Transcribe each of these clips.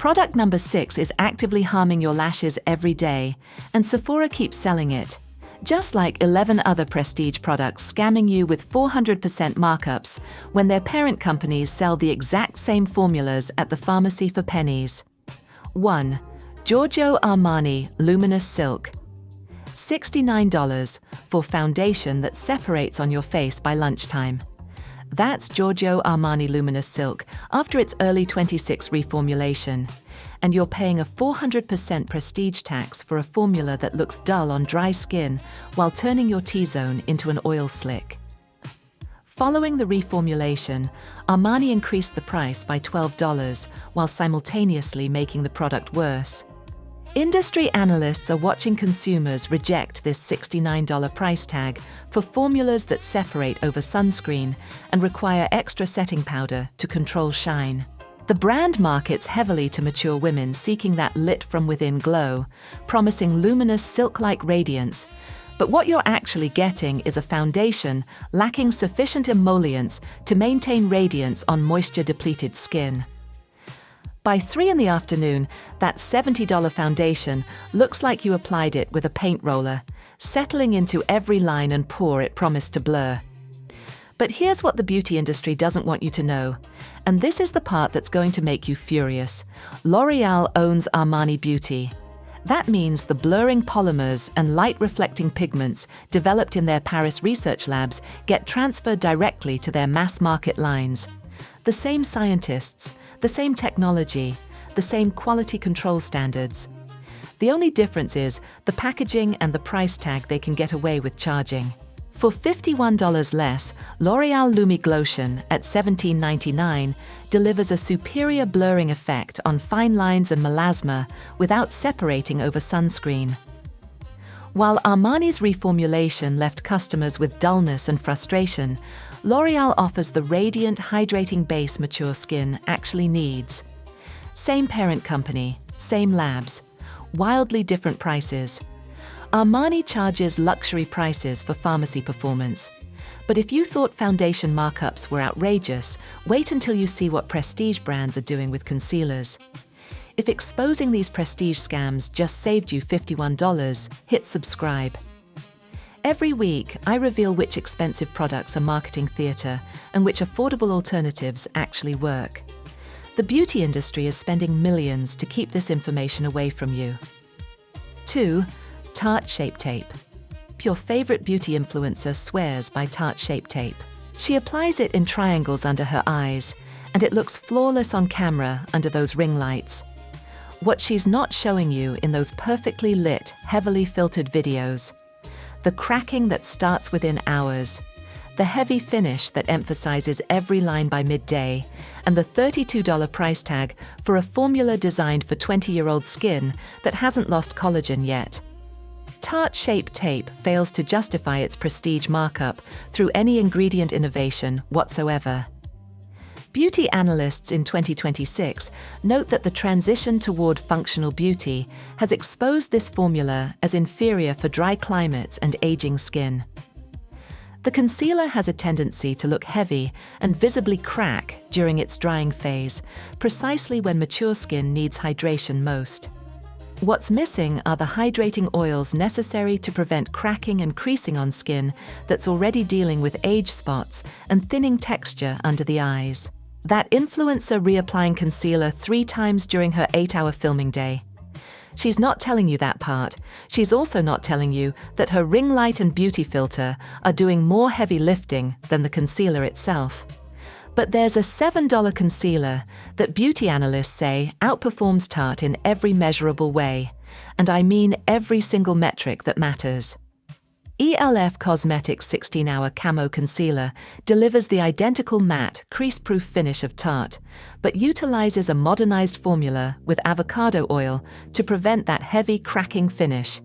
Product number 6 is actively harming your lashes every day, and Sephora keeps selling it. Just like 11 other prestige products scamming you with 400% markups when their parent companies sell the exact same formulas at the pharmacy for pennies. 1. Giorgio Armani Luminous Silk. $69 for foundation that separates on your face by lunchtime. That's Giorgio Armani Luminous Silk after its early 26 reformulation. And you're paying a 400% prestige tax for a formula that looks dull on dry skin while turning your T-zone into an oil slick. Following the reformulation, Armani increased the price by $12 while simultaneously making the product worse. Industry analysts are watching consumers reject this $69 price tag for formulas that separate over sunscreen and require extra setting powder to control shine. The brand markets heavily to mature women seeking that lit-from-within glow, promising luminous silk-like radiance. But what you're actually getting is a foundation lacking sufficient emollients to maintain radiance on moisture-depleted skin. By 3 in the afternoon, that $70 foundation looks like you applied it with a paint roller, settling into every line and pore it promised to blur. But here's what the beauty industry doesn't want you to know, and this is the part that's going to make you furious. L'Oreal owns Armani Beauty. That means the blurring polymers and light-reflecting pigments developed in their Paris research labs get transferred directly to their mass-market lines. The same scientists, the same technology, the same quality control standards. The only difference is the packaging and the price tag they can get away with charging. For $51 less, L'Oreal Lumiglotion at $17.99 delivers a superior blurring effect on fine lines and melasma without separating over sunscreen. While Armani's reformulation left customers with dullness and frustration, L'Oreal offers the radiant, hydrating base mature skin actually needs. Same parent company, same labs, wildly different prices. Armani charges luxury prices for pharmacy performance. But if you thought foundation markups were outrageous, wait until you see what prestige brands are doing with concealers. If exposing these prestige scams just saved you $51, hit subscribe. Every week, I reveal which expensive products are marketing theatre and which affordable alternatives actually work. The beauty industry is spending millions to keep this information away from you. 2. Tarte Shape Tape. Your favorite beauty influencer swears by Tarte Shape Tape. She applies it in triangles under her eyes, and it looks flawless on camera under those ring lights. What she's not showing you in those perfectly lit, heavily filtered videos. The cracking that starts within hours, the heavy finish that emphasizes every line by midday, and the $32 price tag for a formula designed for 20-year-old skin that hasn't lost collagen yet. Tarte Shape Tape fails to justify its prestige markup through any ingredient innovation whatsoever. Beauty analysts in 2026 note that the transition toward functional beauty has exposed this formula as inferior for dry climates and aging skin. The concealer has a tendency to look heavy and visibly crack during its drying phase, precisely when mature skin needs hydration most. What's missing are the hydrating oils necessary to prevent cracking and creasing on skin that's already dealing with age spots and thinning texture under the eyes. That influencer reapplying concealer 3 times during her 8-hour filming day. She's not telling you that part. She's also not telling you that her ring light and beauty filter are doing more heavy lifting than the concealer itself. But there's a $7 concealer that beauty analysts say outperforms Tarte in every measurable way, and I mean every single metric that matters. ELF Cosmetics 16-Hour Camo Concealer delivers the identical matte, crease-proof finish of Tarte, but utilizes a modernized formula with avocado oil to prevent that heavy, cracking finish.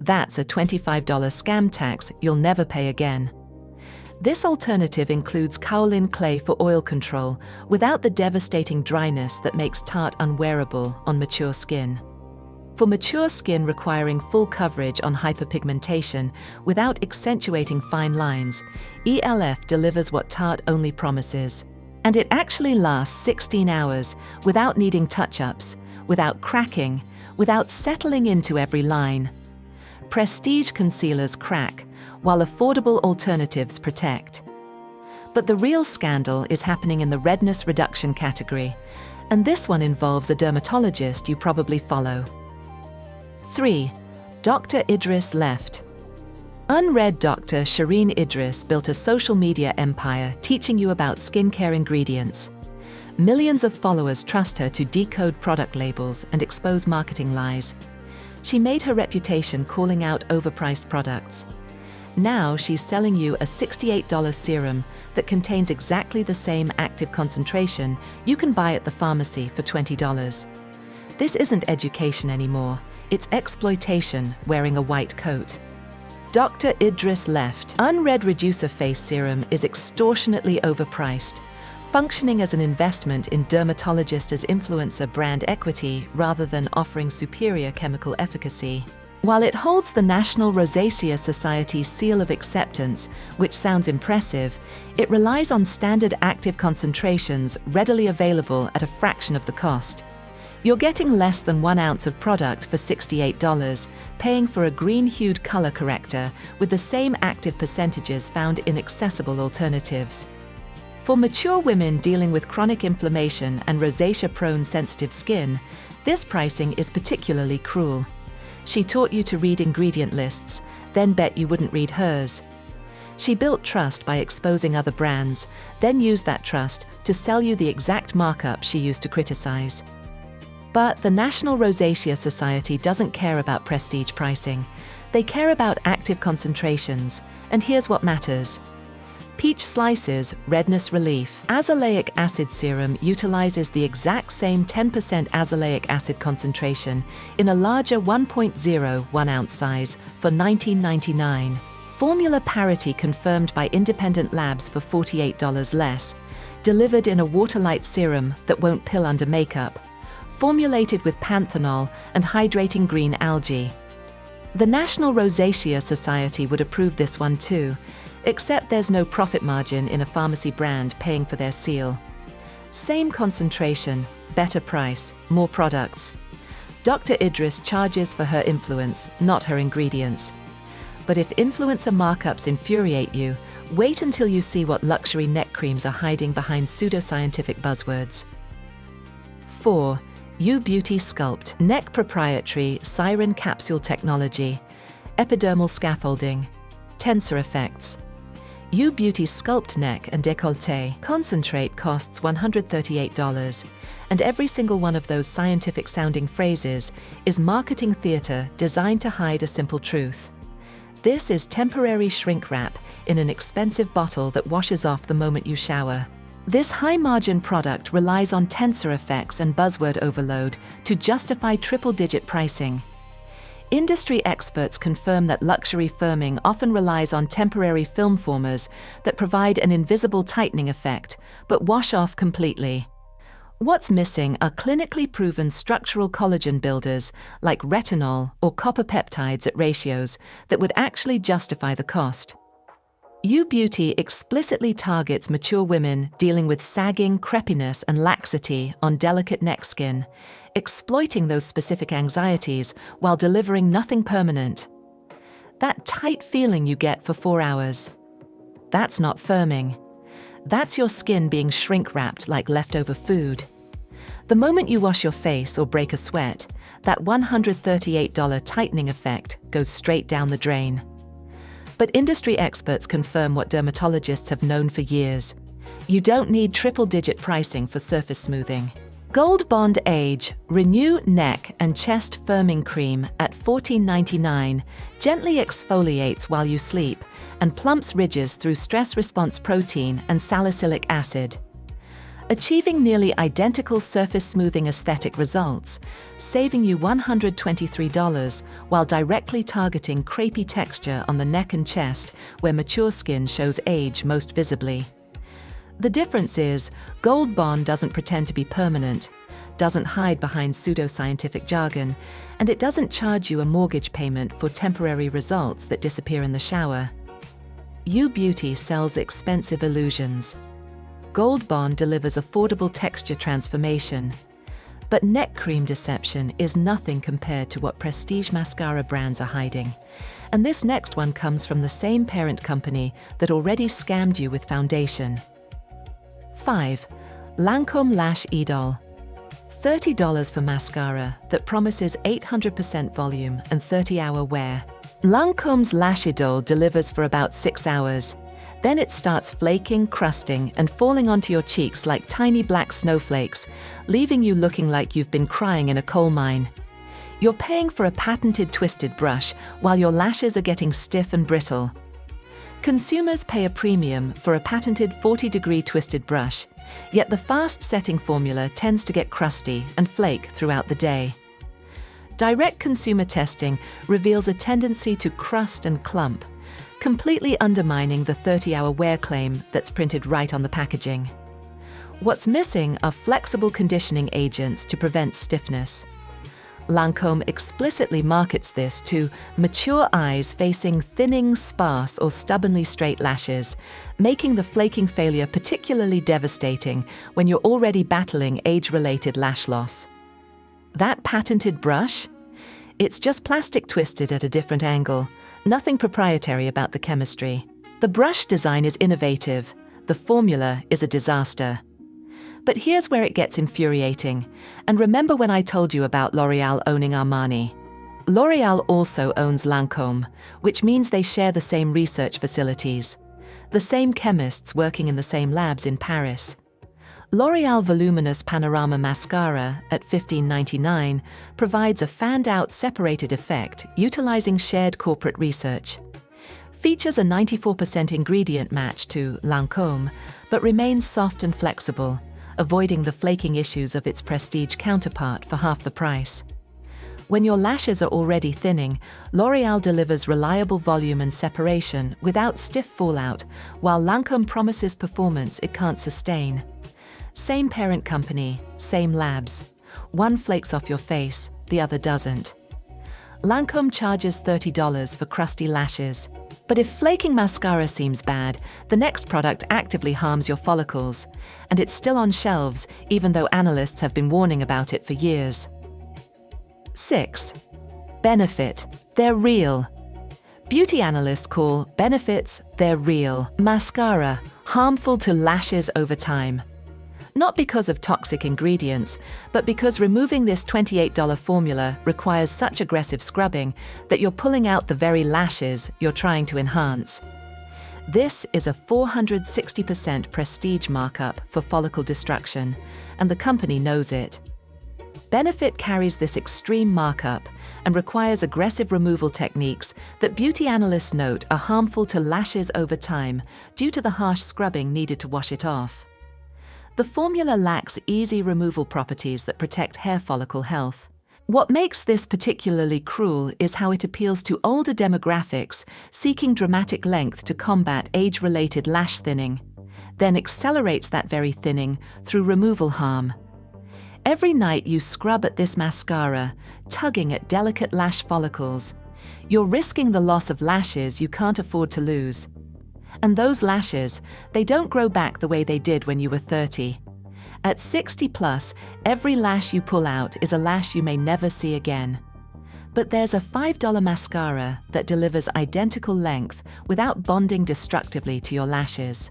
That's a $25 scam tax you'll never pay again. This alternative includes kaolin clay for oil control without the devastating dryness that makes Tarte unwearable on mature skin. For mature skin requiring full coverage on hyperpigmentation without accentuating fine lines, ELF delivers what Tarte only promises: And it actually lasts 16 hours without needing touch-ups, without cracking, without settling into every line. Prestige concealers crack, while affordable alternatives protect. But the real scandal is happening in the redness reduction category, and this one involves a dermatologist you probably follow. 3. Dr. Idris left. Unread Dr. Shireen Idris built a social media empire teaching you about skincare ingredients. Millions of followers trust her to decode product labels and expose marketing lies. She made her reputation calling out overpriced products. Now she's selling you a $68 serum that contains exactly the same active concentration you can buy at the pharmacy for $20. This isn't education anymore, it's exploitation wearing a white coat. Dr. Idris left. Unread Reducer Face Serum is extortionately overpriced, functioning as an investment in dermatologist as influencer brand equity rather than offering superior chemical efficacy. While it holds the National Rosacea Society seal of acceptance, which sounds impressive, it relies on standard active concentrations readily available at a fraction of the cost. You're getting less than 1 ounce of product for $68, paying for a green-hued color corrector with the same active percentages found in accessible alternatives. For mature women dealing with chronic inflammation and rosacea-prone sensitive skin, this pricing is particularly cruel. She taught you to read ingredient lists, then bet you wouldn't read hers. She built trust by exposing other brands, then used that trust to sell you the exact markup she used to criticize. But the National Rosacea Society doesn't care about prestige pricing. They care about active concentrations, and here's what matters. Peach Slices Redness Relief Azelaic Acid Serum utilizes the exact same 10% azelaic acid concentration in a larger 1.01 ounce size for $19.99. Formula parity confirmed by independent labs for $48 less. Delivered in a water-light serum that won't pill under makeup. Formulated with panthenol and hydrating green algae. The National Rosacea Society would approve this one too, except there's no profit margin in a pharmacy brand paying for their seal. Same concentration, better price, more products. Dr. Idris charges for her influence, not her ingredients. But if influencer markups infuriate you, wait until you see what luxury neck creams are hiding behind pseudoscientific buzzwords. 4. U-Beauty Sculpt Neck Proprietary Siren Capsule Technology Epidermal Scaffolding Tensor Effects. U-Beauty Sculpt Neck and Décolleté Concentrate costs $138, and every single one of those scientific-sounding phrases is marketing theater designed to hide a simple truth. This is temporary shrink wrap in an expensive bottle that washes off the moment you shower. This high-margin product relies on tensor effects and buzzword overload to justify triple-digit pricing. Industry experts confirm that luxury firming often relies on temporary film formers that provide an invisible tightening effect, but wash off completely. What's missing are clinically proven structural collagen builders like retinol or copper peptides at ratios that would actually justify the cost. U-Beauty explicitly targets mature women dealing with sagging, crepiness, and laxity on delicate neck skin, exploiting those specific anxieties while delivering nothing permanent. That tight feeling you get for 4 hours. That's not firming. That's your skin being shrink-wrapped like leftover food. The moment you wash your face or break a sweat, that $138 tightening effect goes straight down the drain. But industry experts confirm what dermatologists have known for years. You don't need triple-digit pricing for surface smoothing. Gold Bond Age Renew Neck and Chest Firming Cream at $14.99 gently exfoliates while you sleep and plumps ridges through stress response protein and salicylic acid. Achieving nearly identical surface smoothing aesthetic results, saving you $123 while directly targeting crepey texture on the neck and chest where mature skin shows age most visibly. The difference is, Gold Bond doesn't pretend to be permanent, doesn't hide behind pseudoscientific jargon, and it doesn't charge you a mortgage payment for temporary results that disappear in the shower. U-Beauty sells expensive illusions. Gold Bond delivers affordable texture transformation. But neck cream deception is nothing compared to what prestige mascara brands are hiding. And this next one comes from the same parent company that already scammed you with foundation. 5. Lancome Lash Idol. $30 for mascara that promises 800% volume and 30-hour wear. Lancome's Lash Idol delivers for about 6 hours. Then it starts flaking, crusting, and falling onto your cheeks like tiny black snowflakes, leaving you looking like you've been crying in a coal mine. You're paying for a patented twisted brush while your lashes are getting stiff and brittle. Consumers pay a premium for a patented 40-degree twisted brush, yet the fast-setting formula tends to get crusty and flake throughout the day. Direct consumer testing reveals a tendency to crust and clump, completely undermining the 30-hour wear claim that's printed right on the packaging. What's missing are flexible conditioning agents to prevent stiffness. Lancome explicitly markets this to mature eyes facing thinning, sparse, or stubbornly straight lashes, making the flaking failure particularly devastating when you're already battling age-related lash loss. That patented brush? It's just plastic twisted at a different angle. Nothing proprietary about the chemistry. The brush design is innovative. The formula is a disaster. But here's where it gets infuriating. And remember when I told you about L'Oréal owning Armani? L'Oréal also owns Lancome, which means they share the same research facilities, the same chemists working in the same labs in Paris. L'Oréal Voluminous Panorama Mascara at $15.99 provides a fanned-out separated effect utilizing shared corporate research. Features a 94% ingredient match to Lancome, but remains soft and flexible, avoiding the flaking issues of its prestige counterpart for half the price. When your lashes are already thinning, L'Oréal delivers reliable volume and separation without stiff fallout, while Lancome promises performance it can't sustain. Same parent company, same labs. One flakes off your face, the other doesn't. Lancome charges $30 for crusty lashes. But if flaking mascara seems bad, the next product actively harms your follicles, and it's still on shelves even though analysts have been warning about it for years. 6. Benefit. They're real. Beauty analysts call benefits, they're real. Mascara, harmful to lashes over time. Not because of toxic ingredients, but because removing this $28 formula requires such aggressive scrubbing that you're pulling out the very lashes you're trying to enhance. This is a 460% prestige markup for follicle destruction, and the company knows it. Benefit carries this extreme markup and requires aggressive removal techniques that beauty analysts note are harmful to lashes over time due to the harsh scrubbing needed to wash it off. The formula lacks easy removal properties that protect hair follicle health. What makes this particularly cruel is how it appeals to older demographics seeking dramatic length to combat age-related lash thinning, then accelerates that very thinning through removal harm. Every night you scrub at this mascara, tugging at delicate lash follicles, you're risking the loss of lashes you can't afford to lose. And those lashes, they don't grow back the way they did when you were 30. At 60 plus, every lash you pull out is a lash you may never see again. But there's a $5 mascara that delivers identical length without bonding destructively to your lashes.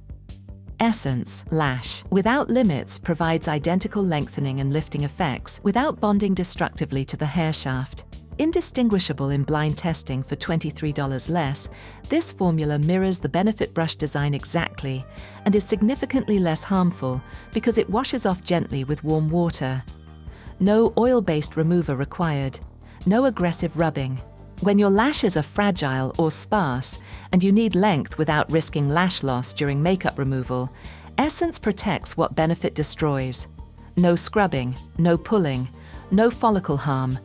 Essence Lash Without Limits provides identical lengthening and lifting effects without bonding destructively to the hair shaft. Indistinguishable in blind testing for $23 less, this formula mirrors the Benefit brush design exactly and is significantly less harmful because it washes off gently with warm water. No oil-based remover required. No aggressive rubbing. When your lashes are fragile or sparse and you need length without risking lash loss during makeup removal, Essence protects what Benefit destroys. No scrubbing, no pulling, no follicle harm.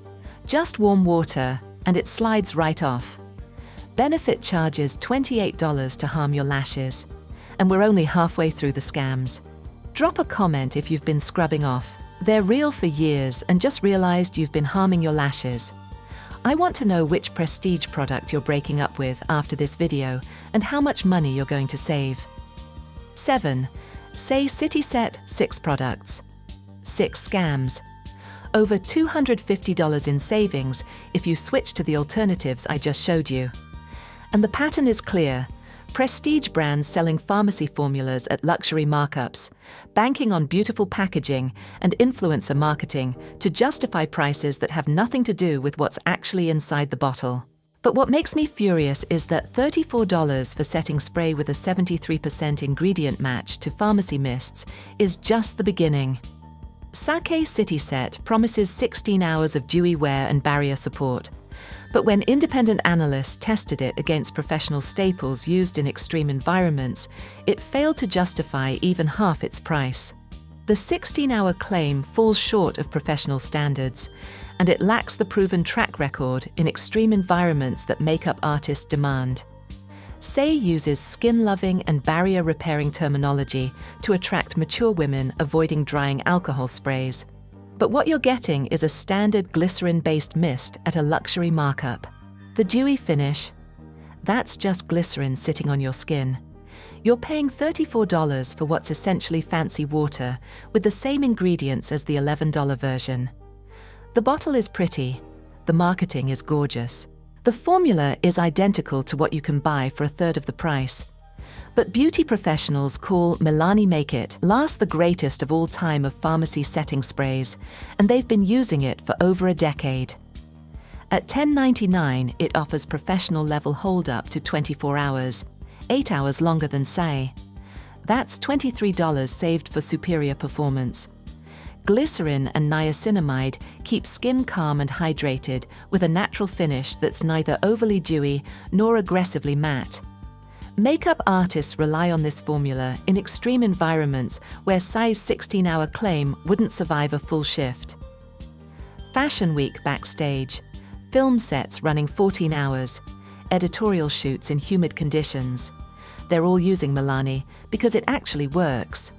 Just warm water, and it slides right off. Benefit charges $28 to harm your lashes, and we're only halfway through the scams. Drop a comment if you've been scrubbing off. They're real for years and just realized you've been harming your lashes. I want to know which prestige product you're breaking up with after this video and how much money you're going to save. 7. Say City Set, 6 products. 6 scams. Over $250 in savings if you switch to the alternatives I just showed you. And the pattern is clear. Prestige brands selling pharmacy formulas at luxury markups, banking on beautiful packaging and influencer marketing to justify prices that have nothing to do with what's actually inside the bottle. But what makes me furious is that $34 for setting spray with a 73% ingredient match to pharmacy mists is just the beginning. Sake City Set promises 16 hours of dewy wear and barrier support. But when independent analysts tested it against professional staples used in extreme environments, it failed to justify even half its price. The 16-hour claim falls short of professional standards, and it lacks the proven track record in extreme environments that makeup artists demand. Say uses skin-loving and barrier-repairing terminology to attract mature women avoiding drying alcohol sprays. But what you're getting is a standard glycerin-based mist at a luxury markup. The dewy finish, that's just glycerin sitting on your skin. You're paying $34 for what's essentially fancy water with the same ingredients as the $11 version. The bottle is pretty, the marketing is gorgeous. The formula is identical to what you can buy for a third of the price. But beauty professionals call Milani Make It last the greatest of all time of pharmacy setting sprays, and they've been using it for over a decade. At $10.99, it offers professional level hold up to 24 hours, 8 hours longer than Say. That's $23 saved for superior performance. Glycerin and niacinamide keep skin calm and hydrated with a natural finish that's neither overly dewy nor aggressively matte. Makeup artists rely on this formula in extreme environments where size 16-hour claim wouldn't survive a full shift. Fashion Week backstage, film sets running 14 hours, editorial shoots in humid conditions. They're all using Milani because it actually works.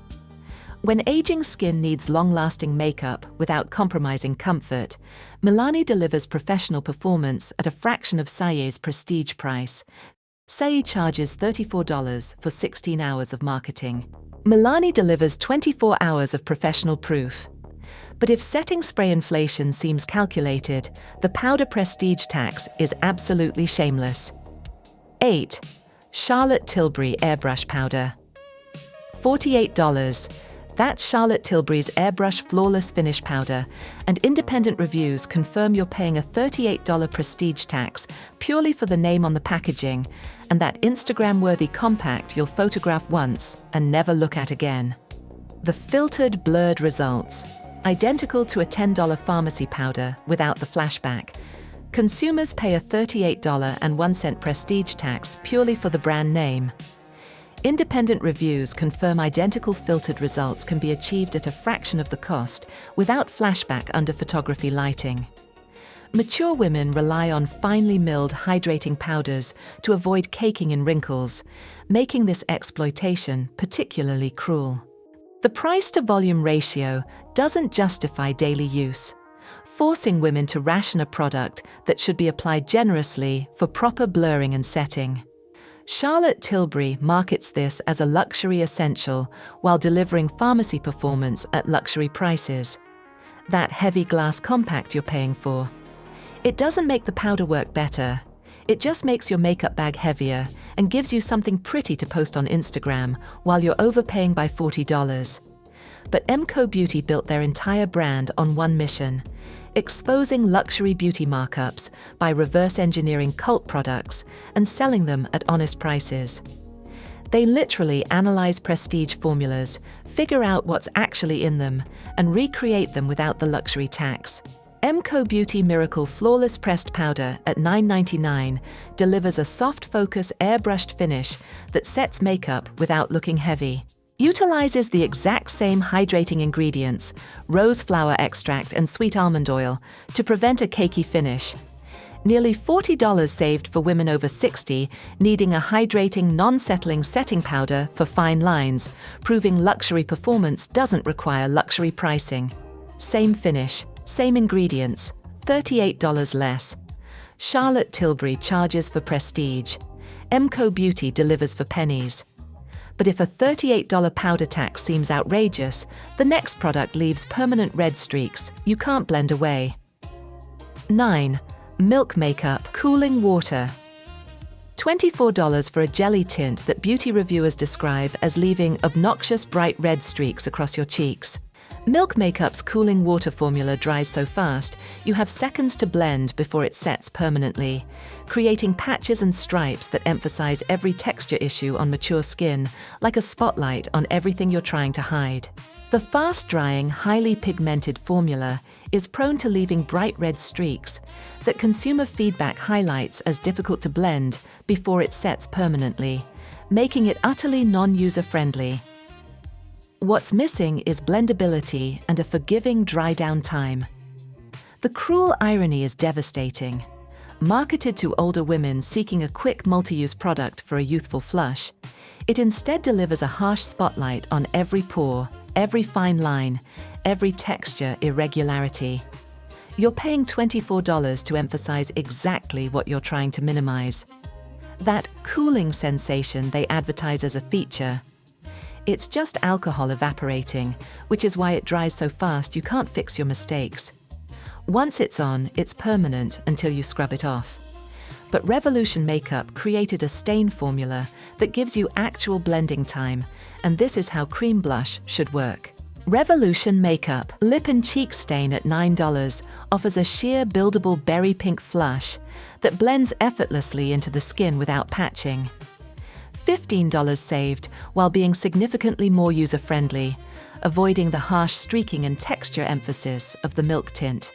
When aging skin needs long-lasting makeup without compromising comfort, Milani delivers professional performance at a fraction of Saye's prestige price. Saye charges $34 for 16 hours of marketing. Milani delivers 24 hours of professional proof. But if setting spray inflation seems calculated, the powder prestige tax is absolutely shameless. 8. Charlotte Tilbury Airbrush Powder. $48. That's Charlotte Tilbury's Airbrush Flawless Finish Powder, and independent reviews confirm you're paying a $38 prestige tax purely for the name on the packaging and that Instagram-worthy compact you'll photograph once and never look at again. The filtered, blurred results. Identical to a $10 pharmacy powder without the flashback. Consumers pay a $38.01 prestige tax purely for the brand name. Independent reviews confirm identical filtered results can be achieved at a fraction of the cost without flashback under photography lighting. Mature women rely on finely milled hydrating powders to avoid caking and wrinkles, making this exploitation particularly cruel. The price-to-volume ratio doesn't justify daily use, forcing women to ration a product that should be applied generously for proper blurring and setting. Charlotte Tilbury markets this as a luxury essential while delivering pharmacy performance at luxury prices. That heavy glass compact you're paying for. It doesn't make the powder work better. It just makes your makeup bag heavier and gives you something pretty to post on Instagram while you're overpaying by $40. But Emco Beauty built their entire brand on one mission: exposing luxury beauty markups by reverse engineering cult products and selling them at honest prices. They literally analyze prestige formulas, figure out what's actually in them, and recreate them without the luxury tax. Emco Beauty Miracle Flawless Pressed Powder at $9.99 delivers a soft focus airbrushed finish that sets makeup without looking heavy. Utilizes the exact same hydrating ingredients, rose flower extract and sweet almond oil, to prevent a cakey finish. Nearly $40 saved for women over 60 needing a hydrating, non-settling setting powder for fine lines, proving luxury performance doesn't require luxury pricing. Same finish, same ingredients, $38 less. Charlotte Tilbury charges for prestige. Emco Beauty delivers for pennies. But if a $38 powder tax seems outrageous, the next product leaves permanent red streaks you can't blend away. 9. Milk Makeup Cooling Water. $24 for a jelly tint that beauty reviewers describe as leaving obnoxious bright red streaks across your cheeks. Milk Makeup's cooling water formula dries so fast, you have seconds to blend before it sets permanently, creating patches and stripes that emphasize every texture issue on mature skin, like a spotlight on everything you're trying to hide. The fast-drying, highly pigmented formula is prone to leaving bright red streaks that consumer feedback highlights as difficult to blend before it sets permanently, making it utterly non-user-friendly. What's missing is blendability and a forgiving dry-down time. The cruel irony is devastating. Marketed to older women seeking a quick multi-use product for a youthful flush, it instead delivers a harsh spotlight on every pore, every fine line, every texture irregularity. You're paying $24 to emphasize exactly what you're trying to minimize. That cooling sensation they advertise as a feature. It's just alcohol evaporating, which is why it dries so fast you can't fix your mistakes. Once it's on, it's permanent until you scrub it off. But Revolution Makeup created a stain formula that gives you actual blending time, and this is how cream blush should work. Revolution Makeup Lip and Cheek Stain at $9 offers a sheer buildable berry pink flush that blends effortlessly into the skin without patching. $15 saved while being significantly more user-friendly, avoiding the harsh streaking and texture emphasis of the milk tint.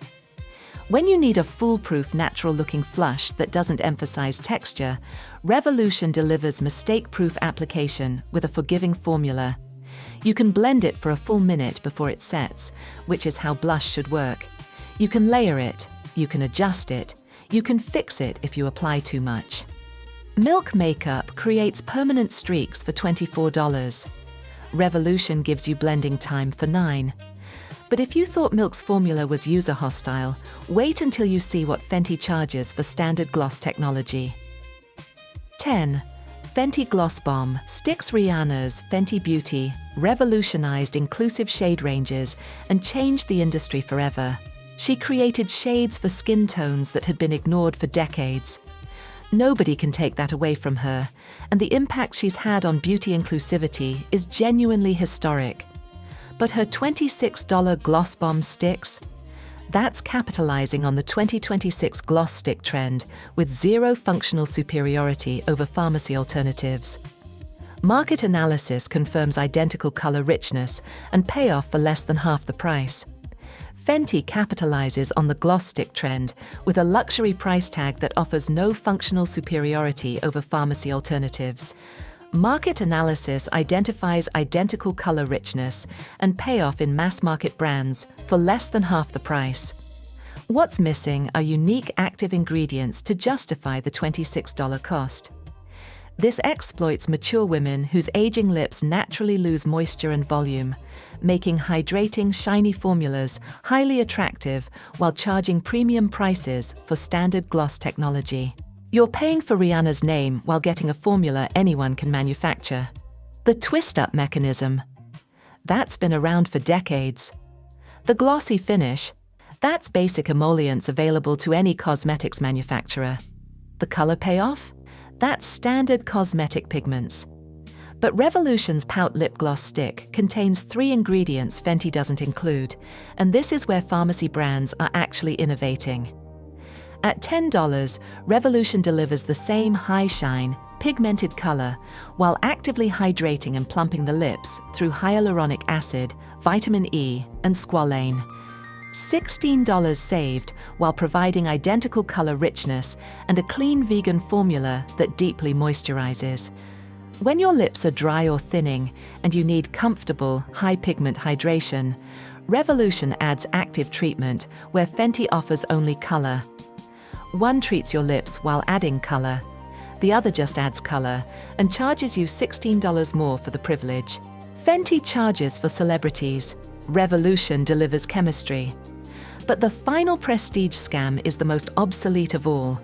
When you need a foolproof, natural-looking flush that doesn't emphasize texture, Revolution delivers mistake-proof application with a forgiving formula. You can blend it for a full minute before it sets, which is how blush should work. You can layer it, you can adjust it, you can fix it if you apply too much. Milk Makeup creates permanent streaks for $24. Revolution gives you blending time for $9. But if you thought Milk's formula was user-hostile, wait until you see what Fenty charges for standard gloss technology. 10. Fenty Gloss Bomb Sticks. Rihanna's Fenty Beauty revolutionized inclusive shade ranges and changed the industry forever. She created shades for skin tones that had been ignored for decades. Nobody can take that away from her, and the impact she's had on beauty inclusivity is genuinely historic. But her $26 Gloss Bomb sticks? That's capitalizing on the 2026 gloss stick trend with zero functional superiority over pharmacy alternatives. Market analysis confirms identical color richness and payoff for less than half the price. Fenty capitalizes on the gloss stick trend with a luxury price tag that offers no functional superiority over pharmacy alternatives. Market analysis identifies identical color richness and payoff in mass-market brands for less than half the price. What's missing are unique active ingredients to justify the $26 cost. This exploits mature women whose aging lips naturally lose moisture and volume, making hydrating, shiny formulas highly attractive while charging premium prices for standard gloss technology. You're paying for Rihanna's name while getting a formula anyone can manufacture. The twist-up mechanism. That's been around for decades. The glossy finish. That's basic emollients available to any cosmetics manufacturer. The color payoff? That's standard cosmetic pigments. But Revolution's Pout Lip Gloss Stick contains 3 ingredients Fenty doesn't include, and this is where pharmacy brands are actually innovating. At $10, Revolution delivers the same high shine, pigmented color, while actively hydrating and plumping the lips through hyaluronic acid, vitamin E, and squalane. $16 saved while providing identical color richness and a clean vegan formula that deeply moisturizes. When your lips are dry or thinning and you need comfortable, high pigment hydration, Revolution adds active treatment where Fenty offers only color. One treats your lips while adding color. The other just adds color and charges you $16 more for the privilege. Fenty charges for celebrities. Revolution delivers chemistry. But the final prestige scam is the most obsolete of all.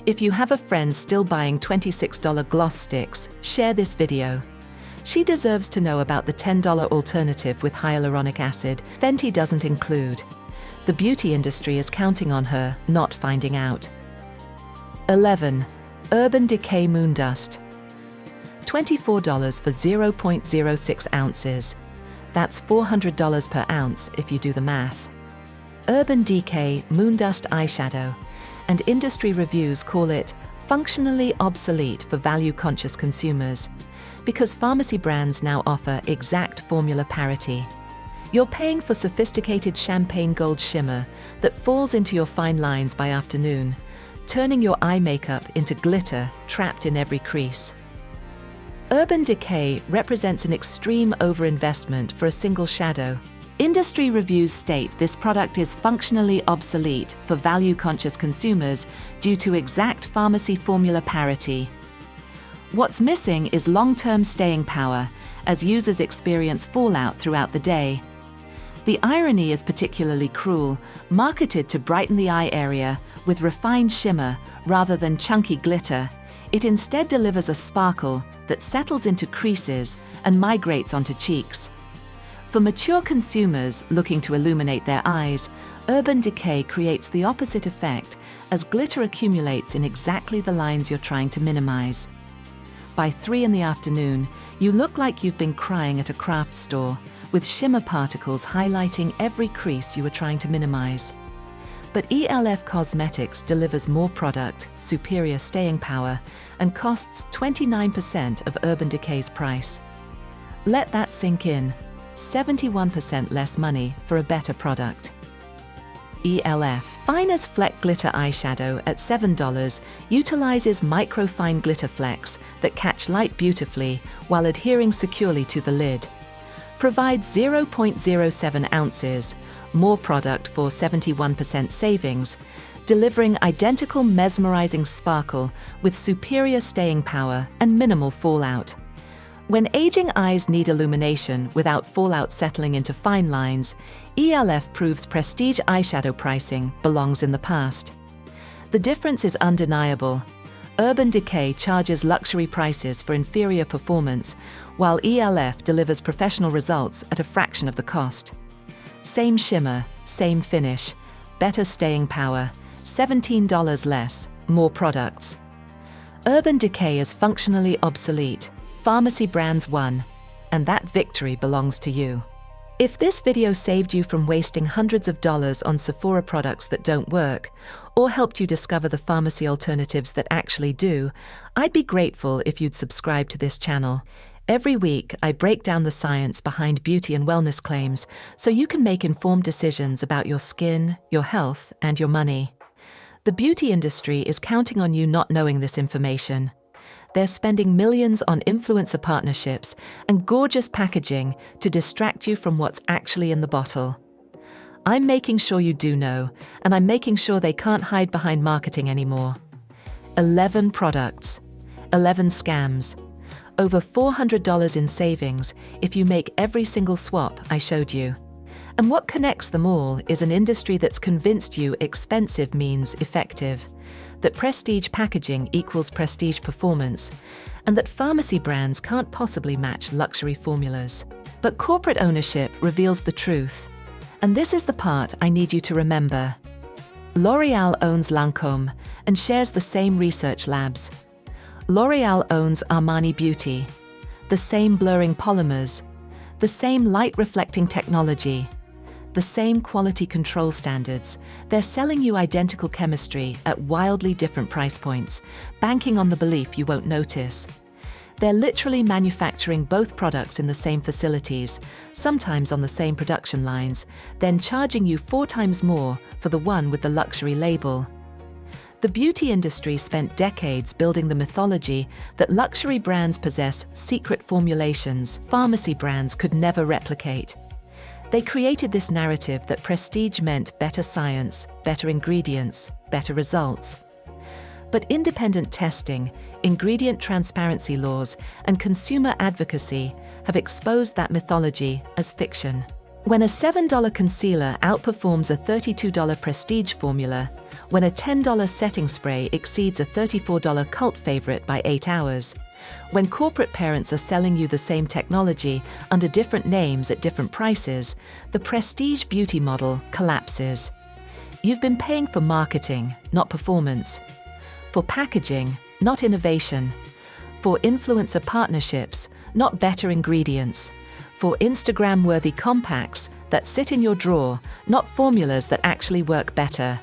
If you have a friend still buying $26 gloss sticks, share this video. She deserves to know about the $10 alternative with hyaluronic acid Fenty doesn't include. The beauty industry is counting on her not finding out. 11. Urban Decay Moon Dust. $24 for 0.06 ounces. That's $400 per ounce if you do the math. Urban Decay Moon Dust Eyeshadow, and industry reviews call it functionally obsolete for value-conscious consumers, because pharmacy brands now offer exact formula parity. You're paying for sophisticated champagne gold shimmer that falls into your fine lines by afternoon, turning your eye makeup into glitter trapped in every crease. Urban Decay represents an extreme overinvestment for a single shadow. Industry reviews state this product is functionally obsolete for value-conscious consumers due to exact pharmacy formula parity. What's missing is long-term staying power, as users experience fallout throughout the day. The irony is particularly cruel. Marketed to brighten the eye area with refined shimmer rather than chunky glitter, it instead delivers a sparkle that settles into creases and migrates onto cheeks. For mature consumers looking to illuminate their eyes, Urban Decay creates the opposite effect, as glitter accumulates in exactly the lines you're trying to minimize. By 3 in the afternoon, you look like you've been crying at a craft store, with shimmer particles highlighting every crease you were trying to minimize. But ELF Cosmetics delivers more product, superior staying power, and costs 29% of Urban Decay's price. Let that sink in. 71% less money for a better product. ELF Finest Fleck Glitter Eyeshadow at $7 utilizes microfine glitter flecks that catch light beautifully while adhering securely to the lid. Provides 0.07 ounces, more product for 71% savings, delivering identical mesmerizing sparkle with superior staying power and minimal fallout. When aging eyes need illumination without fallout settling into fine lines, ELF proves prestige eyeshadow pricing belongs in the past. The difference is undeniable. Urban Decay charges luxury prices for inferior performance, while ELF delivers professional results at a fraction of the cost. Same shimmer, same finish, better staying power, $17 less, more products. Urban Decay is functionally obsolete. Pharmacy brands won, and that victory belongs to you. If this video saved you from wasting hundreds of dollars on Sephora products that don't work, or helped you discover the pharmacy alternatives that actually do, I'd be grateful if you'd subscribe to this channel. Every week, I break down the science behind beauty and wellness claims so you can make informed decisions about your skin, your health, and your money. The beauty industry is counting on you not knowing this information. They're spending millions on influencer partnerships and gorgeous packaging to distract you from what's actually in the bottle. I'm making sure you do know, and I'm making sure they can't hide behind marketing anymore. 11 products, 11 scams, over $400 in savings if you make every single swap I showed you. And what connects them all is an industry that's convinced you expensive means effective, that prestige packaging equals prestige performance, and that pharmacy brands can't possibly match luxury formulas. But corporate ownership reveals the truth. And this is the part I need you to remember. L'Oréal owns Lancôme and shares the same research labs. L'Oréal owns Armani Beauty, the same blurring polymers, the same light-reflecting technology, the same quality control standards. They're selling you identical chemistry at wildly different price points, banking on the belief you won't notice. They're literally manufacturing both products in the same facilities, sometimes on the same production lines, then charging you 4 times more for the one with the luxury label. The beauty industry spent decades building the mythology that luxury brands possess secret formulations pharmacy brands could never replicate. They created this narrative that prestige meant better science, better ingredients, better results. But independent testing, ingredient transparency laws, and consumer advocacy have exposed that mythology as fiction. When a $7 concealer outperforms a $32 prestige formula, when a $10 setting spray exceeds a $34 cult favorite by 8 hours, When corporate parents are selling you the same technology under different names at different prices, the prestige beauty model collapses. You've been paying for marketing, not performance. For packaging, not innovation. For influencer partnerships, not better ingredients. For Instagram-worthy compacts that sit in your drawer, not formulas that actually work better.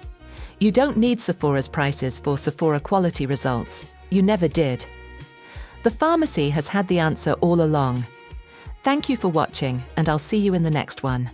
You don't need Sephora's prices for Sephora quality results. You never did. The pharmacy has had the answer all along. Thank you for watching, and I'll see you in the next one.